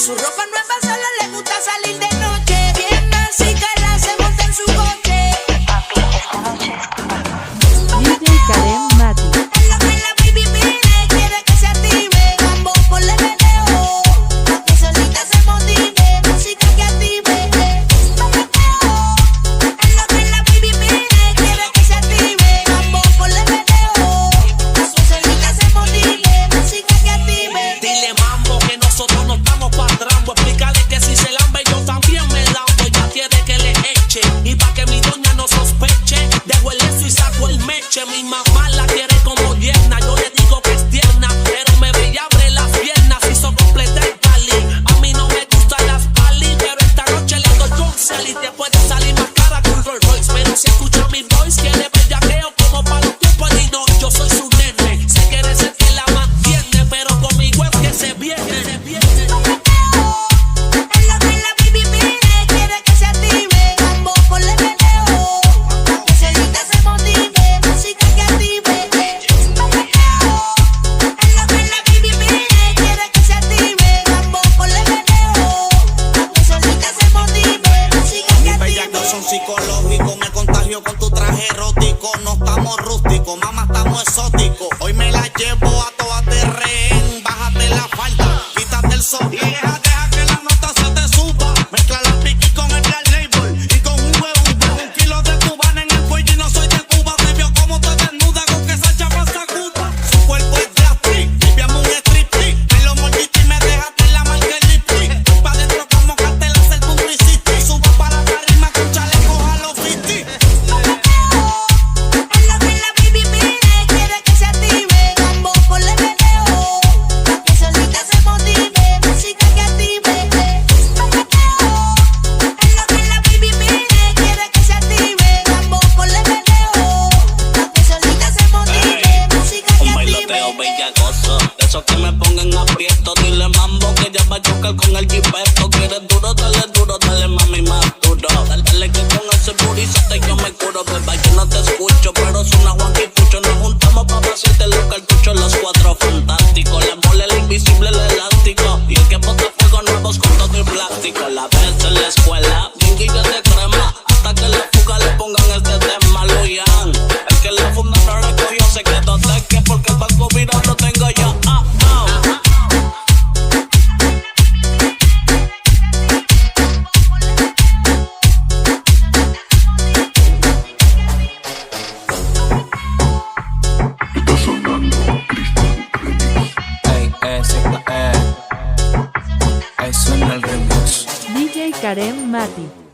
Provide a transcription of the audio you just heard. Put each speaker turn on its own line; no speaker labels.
Su ropa nueva solo le gusta salir de noche. Bien así que la se monta en su coche.
Papi, esta noche es culpa mía.
DJ Karen Mati.
Es lo que la baby pide, quiere que se active. Mambo por el meneo, pa' que solita se motive. Música que active. Es lo que la baby pide, quiere que se active. Mambo por el meneo, pa' que solita se motive. Música que active.
Dile mambo que nosotros no estamos pa' trambo. Explícale que si se lambe yo también me lambo. Ella quiere que le eche y pa' que mi doña no sospeche, dejo el eso y saco el meche. Mi mamá la quiere como yerna, yo le digo que es tierna, pero me ve y abre las piernas. Hizo completa el pali. A mí no me gustan las pali, pero esta noche le doy con sal y te puede salir más cara que un Rolls Royce. Pero si escucha mi voice, quiere bellaqueo como para los tiempos y no, yo soy su nene. Se quiere ser que la mantiene, pero conmigo es que se viene.
Es lo que la baby pide, quiere que se active. Mambo por el meneo, pa' que solita se motive. Música que active. Es lo que la baby pide, quiere que se active. Mambo por el meneo, pa' que solita se motive. Música que
Mis bellacos
active.
son psicológicos, me contagio con tu traje erótico. No estamos rústicos, mamá, estamos exóticos. Hoy me la llevo a todas de rehén. Bájate la falda, quítate el sol. Y deja que la nota se te suba. Mezcla la piqui con el Black Label y con un huevo. 1 kilo de cubana en el cuello y no soy de Cuba. Te vio como te desnuda con que esa chapa se aguda. Su cuerpo es drastic, vivíamos un striptease. Me lo mordiste y me dejaste en la marca el lipstick. Voy pa' dentro como cartel a hacer publicity. Subo para la tarima con chaleco a los 50.
Es lo que la baby pide, quiere que se active. Mambo por el meneo, pa' que solita se motive. Música que active. Es lo que la baby pide, quiere que se active. Mambo por el meneo, pa' que solita se motive. Música que
Un bailoteo
active.
bellacoso, de esos que me pongan aprieto. Dile mambo que ya va a chocar con el jipeto. Quieres duro, dale mami más duro. Dale que con ese burizate yo me curo. Beba, yo no te escucho, pero suena Juan y Pucho. Nos juntamos pa' vaciarte los cartuchos. Los 4 fantásticos, la mole, el invisible, el elástico. Y el que bota fuego nuevos con todo el plástico. La vez en la escuela, guinguillas de crema. Hasta que la fuga le pongan este tema, Luyan. El que la funda no recogió se quedó teque porque el banco virado lo tengo yo.
DJ Karen Mati.